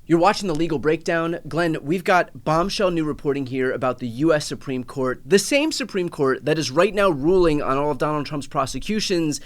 You're watching The Legal Breakdown. Glenn, we've got bombshell new reporting here about the U.S. Supreme Court, the same Supreme Court that is right now ruling on all of Donald Trump's prosecutions,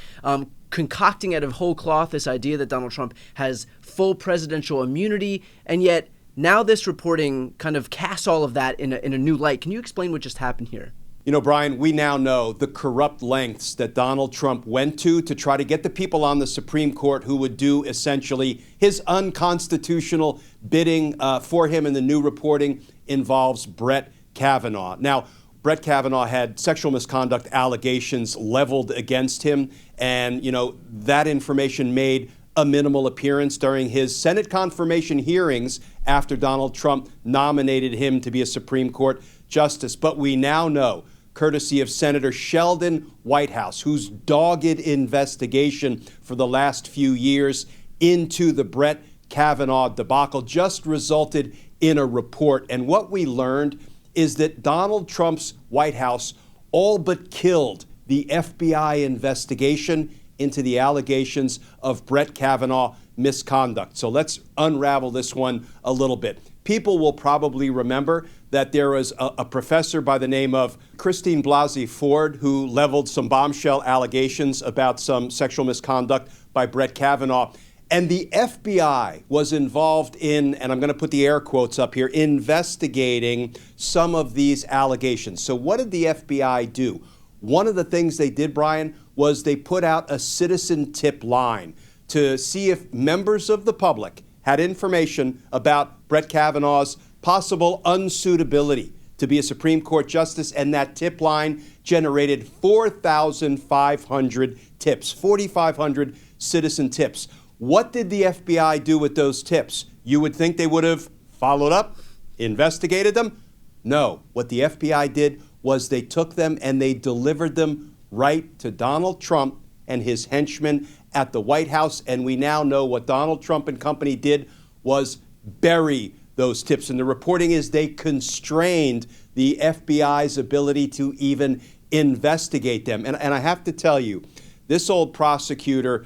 concocting out of whole cloth this idea that Donald Trump has full presidential immunity, and yet now this reporting kind of casts all of that in a new light. Can you explain what just happened here? You know, Brian, we now know the corrupt lengths that Donald Trump went to try to get the people on the Supreme Court who would do essentially his unconstitutional bidding for him. And the new reporting involves Brett Kavanaugh. Now, Brett Kavanaugh had sexual misconduct allegations leveled against him. And, you know, that information made a minimal appearance during his Senate confirmation hearings after Donald Trump nominated him to be a Supreme Court justice. But we now know, courtesy of Senator Sheldon Whitehouse, whose dogged investigation for the last few years into the Brett Kavanaugh debacle just resulted in a report. And what we learned is that Donald Trump's White House all but killed the FBI investigation into the allegations of Brett Kavanaugh misconduct. So let's unravel this one a little bit. People will probably remember that there was a professor by the name of Christine Blasey Ford who leveled some bombshell allegations about some sexual misconduct by Brett Kavanaugh. And the FBI was involved in, and I'm going to put the air quotes up here, investigating some of these allegations. So what did the FBI do? One of the things they did, Brian, was they put out a citizen tip line to see if members of the public had information about Brett Kavanaugh's possible unsuitability to be a Supreme Court justice, and that tip line generated 4,500 tips, 4,500 citizen tips. What did the FBI do with those tips? You would think they would have followed up, investigated them. No, what the FBI did was they took them and they delivered them right to Donald Trump and his henchmen at the White House. And we now know what Donald Trump and company did was bury those tips. And the reporting is they constrained the FBI's ability to even investigate them. And I have to tell you, this old prosecutor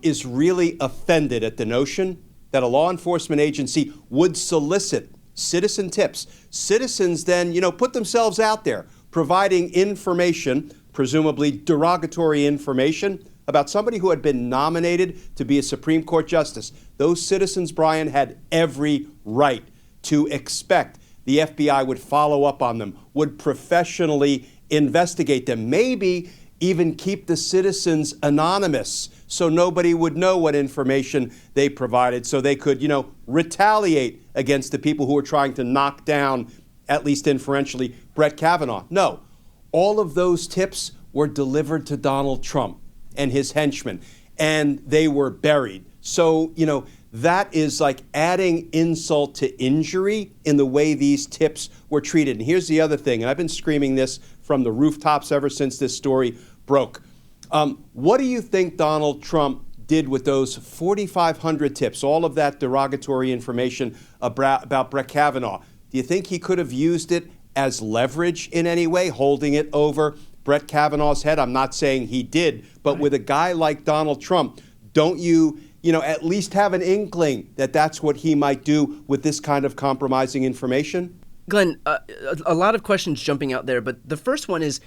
is really offended at the notion that a law enforcement agency would solicit citizen tips. Citizens then, put themselves out there providing information, presumably derogatory information, about somebody who had been nominated to be a Supreme Court justice. Those citizens, Brian, had every right to expect the FBI would follow up on them, would professionally investigate them, maybe even keep the citizens anonymous so nobody would know what information they provided, so they could, retaliate against the people who were trying to knock down, at least inferentially, Brett Kavanaugh. No, all of those tips were delivered to Donald Trump and his henchmen, and they were buried. So, that is like adding insult to injury in the way these tips were treated. And here's the other thing, and I've been screaming this from the rooftops ever since this story broke. What do you think Donald Trump did with those 4,500 tips, all of that derogatory information about Brett Kavanaugh? Do you think he could have used it as leverage in any way, holding it over Brett Kavanaugh's head? I'm not saying he did, but with a guy like Donald Trump, don't you, at least have an inkling that that's what he might do with this kind of compromising information? Glenn, a lot of questions jumping out there, but the first one is,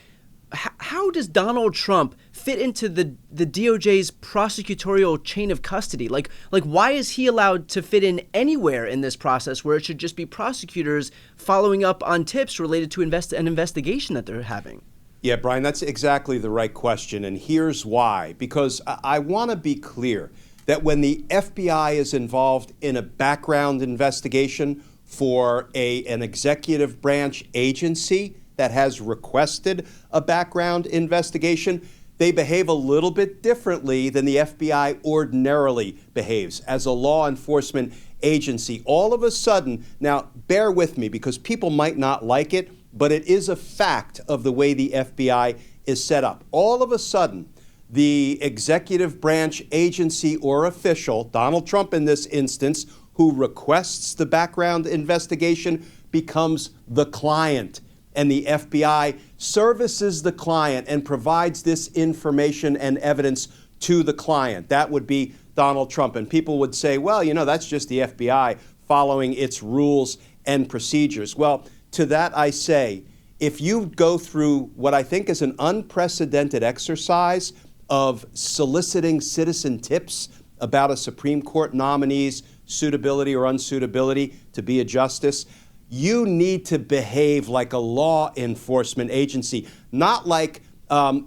how does Donald Trump fit into the DOJ's prosecutorial chain of custody? Like why is he allowed to fit in anywhere in this process where it should just be prosecutors following up on tips related to an investigation that they're having? Yeah, Brian, that's exactly the right question, and here's why. Because I want to be clear that when the FBI is involved in a background investigation for an executive branch agency that has requested a background investigation, they behave a little bit differently than the FBI ordinarily behaves as a law enforcement agency. All of a sudden, now bear with me because people might not like it, but it is a fact of the way the FBI is set up. All of a sudden, the executive branch agency or official, Donald Trump in this instance, who requests the background investigation becomes the client. And the FBI services the client and provides this information and evidence to the client. That would be Donald Trump. And people would say, well, that's just the FBI following its rules and procedures. Well, to that I say, if you go through what I think is an unprecedented exercise of soliciting citizen tips about a Supreme Court nominee's suitability or unsuitability to be a justice, you need to behave like a law enforcement agency, not like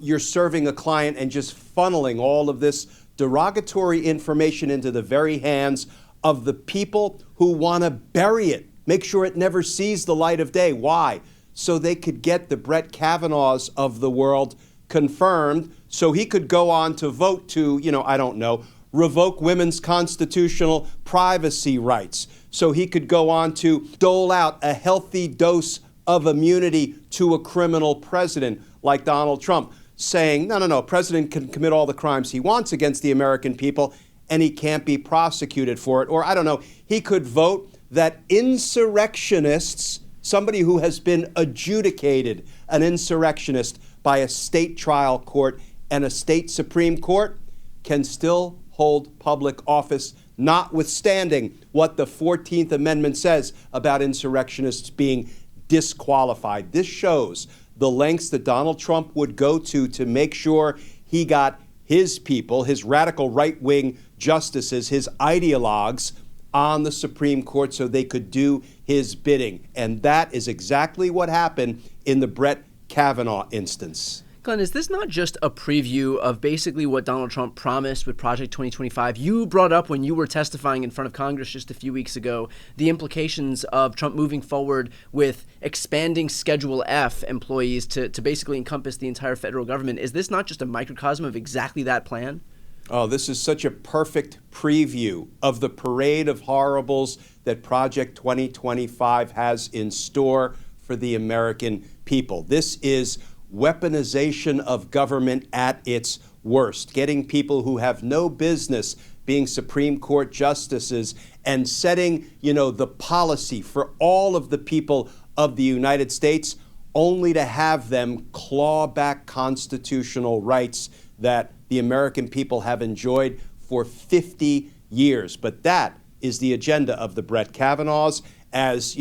you're serving a client and just funneling all of this derogatory information into the very hands of the people who want to bury it, make sure it never sees the light of day. Why? So they could get the Brett Kavanaughs of the world confirmed so he could go on to vote to, I don't know, revoke women's constitutional privacy rights. So he could go on to dole out a healthy dose of immunity to a criminal president like Donald Trump, saying, no, president can commit all the crimes he wants against the American people and he can't be prosecuted for it. Or, I don't know, he could vote that insurrectionists, somebody who has been adjudicated an insurrectionist by a state trial court and a state Supreme Court, can still hold public office, notwithstanding what the 14th Amendment says about insurrectionists being disqualified. This shows the lengths that Donald Trump would go to make sure he got his people, his radical right-wing justices, his ideologues, on the Supreme Court so they could do his bidding. And that is exactly what happened in the Brett Kavanaugh instance. Glenn, is this not just a preview of basically what Donald Trump promised with Project 2025? You brought up when you were testifying in front of Congress just a few weeks ago the implications of Trump moving forward with expanding Schedule F employees to basically encompass the entire federal government. Is this not just a microcosm of exactly that plan? Oh, this is such a perfect preview of the parade of horribles that Project 2025 has in store for the American people. This is weaponization of government at its worst, getting people who have no business being Supreme Court justices and setting, the policy for all of the people of the United States, only to have them claw back constitutional rights that the American people have enjoyed for 50 years. But that is the agenda of the Brett Kavanaughs, as,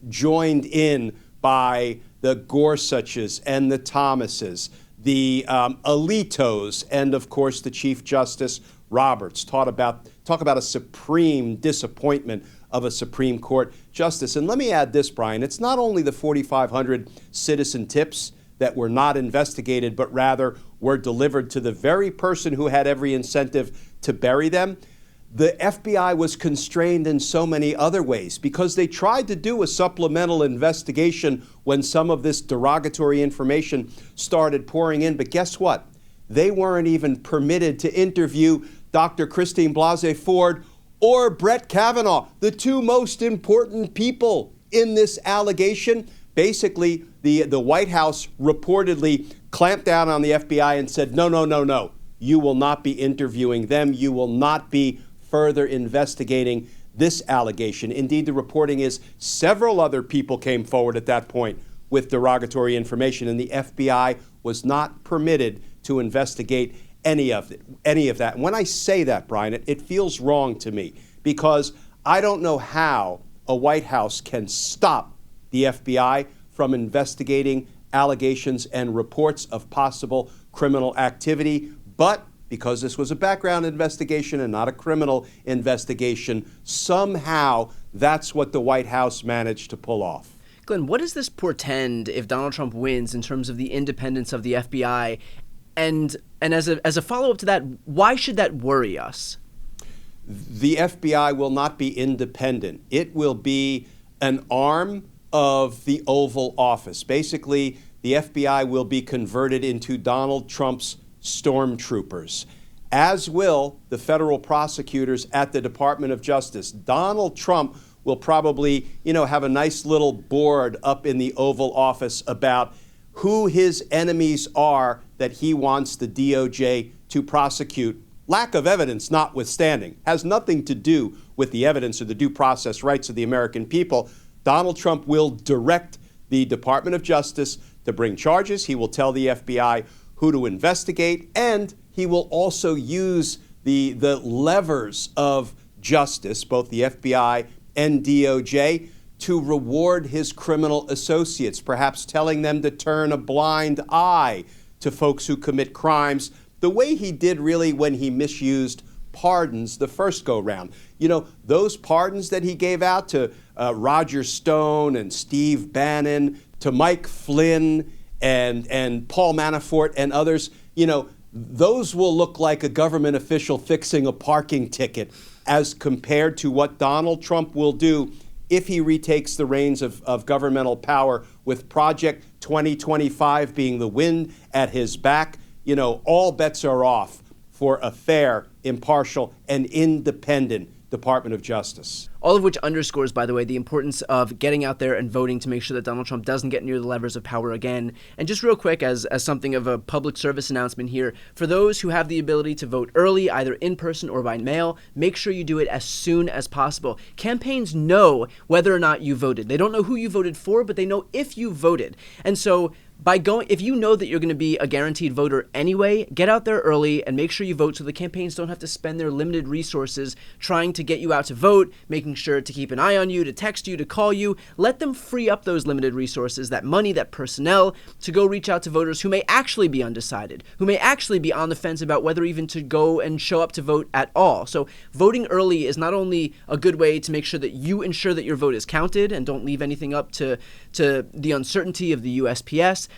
joined in by the Gorsuches and the Thomases, the Alitos, and of course the Chief Justice Roberts. Talk about a supreme disappointment of a Supreme Court justice. And let me add this, Brian. It's not only the 4,500 citizen tips that were not investigated, but rather were delivered to the very person who had every incentive to bury them. The FBI was constrained in so many other ways because they tried to do a supplemental investigation when some of this derogatory information started pouring in. But guess what? They weren't even permitted to interview Dr. Christine Blasey Ford or Brett Kavanaugh, the two most important people in this allegation. Basically, the White House reportedly clamped down on the FBI and said, no. You will not be interviewing them. You will not be further investigating this allegation. Indeed, the reporting is several other people came forward at that point with derogatory information, and the FBI was not permitted to investigate any of that. And when I say that, Brian, it feels wrong to me because I don't know how a White House can stop the FBI from investigating allegations and reports of possible criminal activity, but because this was a background investigation and not a criminal investigation, somehow that's what the White House managed to pull off. Glenn, what does this portend if Donald Trump wins in terms of the independence of the FBI? And as a follow-up to that, why should that worry us? The FBI will not be independent. It will be an arm of the Oval Office. Basically, the FBI will be converted into Donald Trump's stormtroopers, as will the federal prosecutors at the Department of Justice. Donald Trump will probably, have a nice little board up in the Oval Office about who his enemies are that he wants the DOJ to prosecute. Lack of evidence notwithstanding, has nothing to do with the evidence or the due process rights of the American people. Donald Trump will direct the Department of Justice to bring charges. He will tell the FBI who to investigate, and he will also use the levers of justice, both the FBI and DOJ to reward his criminal associates, perhaps telling them to turn a blind eye to folks who commit crimes, the way he did really when he misused pardons the first go-round. You know, those pardons that he gave out to Roger Stone and Steve Bannon, to Mike Flynn and Paul Manafort and others, you know, those will look like a government official fixing a parking ticket as compared to what Donald Trump will do if he retakes the reins of governmental power, with Project 2025 being the wind at his back. You know, all bets are off for a fair, impartial, and independent Department of Justice. All of which underscores, by the way, the importance of getting out there and voting to make sure that Donald Trump doesn't get near the levers of power again. And just real quick, as something of a public service announcement here, for those who have the ability to vote early, either in person or by mail, make sure you do it as soon as possible. Campaigns know whether or not you voted. They don't know who you voted for, but they know if you voted. And so if you know that you're going to be a guaranteed voter anyway, get out there early and make sure you vote so the campaigns don't have to spend their limited resources trying to get you out to vote, making sure to keep an eye on you, to text you, to call you. Let them free up those limited resources, that money, that personnel, to go reach out to voters who may actually be undecided, who may actually be on the fence about whether even to go and show up to vote at all. So voting early is not only a good way to make sure that you ensure that your vote is counted and don't leave anything up to the uncertainty of the USPS,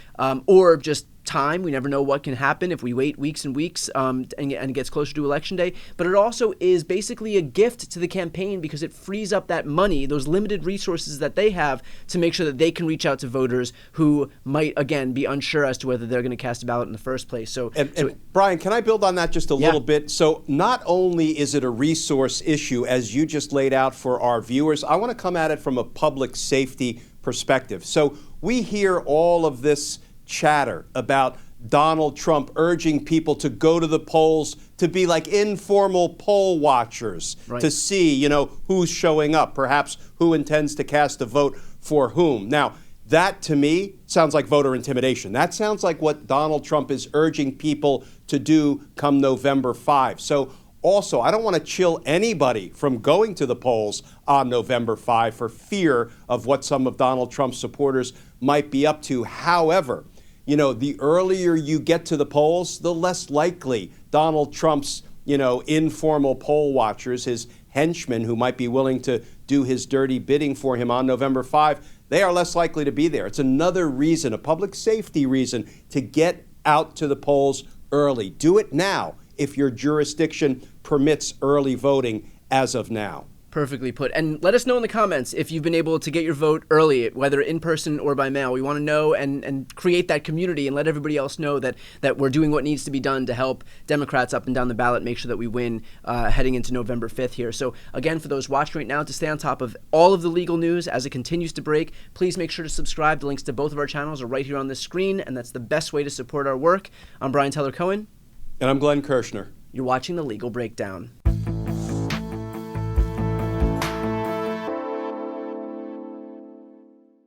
or just time. We never know what can happen if we wait weeks and weeks and it gets closer to Election Day. But it also is basically a gift to the campaign because it frees up that money, those limited resources that they have, to make sure that they can reach out to voters who might, again, be unsure as to whether they're going to cast a ballot in the first place. So Brian, can I build on that just a little bit? So not only is it a resource issue, as you just laid out for our viewers, I want to come at it from a public safety perspective. So we hear all of this chatter about Donald Trump urging people to go to the polls, to be like informal poll watchers, to see, you know, who's showing up, perhaps who intends to cast a vote for whom. Now, that to me sounds like voter intimidation. That sounds like what Donald Trump is urging people to do come November 5. So also, I don't want to chill anybody from going to the polls on November 5 for fear of what some of Donald Trump's supporters might be up to. However, you know, the earlier you get to the polls, the less likely Donald Trump's, you know, informal poll watchers, his henchmen who might be willing to do his dirty bidding for him on November 5, they are less likely to be there. It's another reason, a public safety reason, to get out to the polls early. Do it now if your jurisdiction permits early voting as of now. Perfectly put. And let us know in the comments if you've been able to get your vote early, whether in person or by mail. We want to know and create that community and let everybody else know that we're doing what needs to be done to help Democrats up and down the ballot make sure that we win heading into November 5th here. So again, for those watching right now, to stay on top of all of the legal news as it continues to break, please make sure to subscribe. The links to both of our channels are right here on the screen, and that's the best way to support our work. I'm Brian Tyler Cohen. And I'm Glenn Kirshner. You're watching The Legal Breakdown.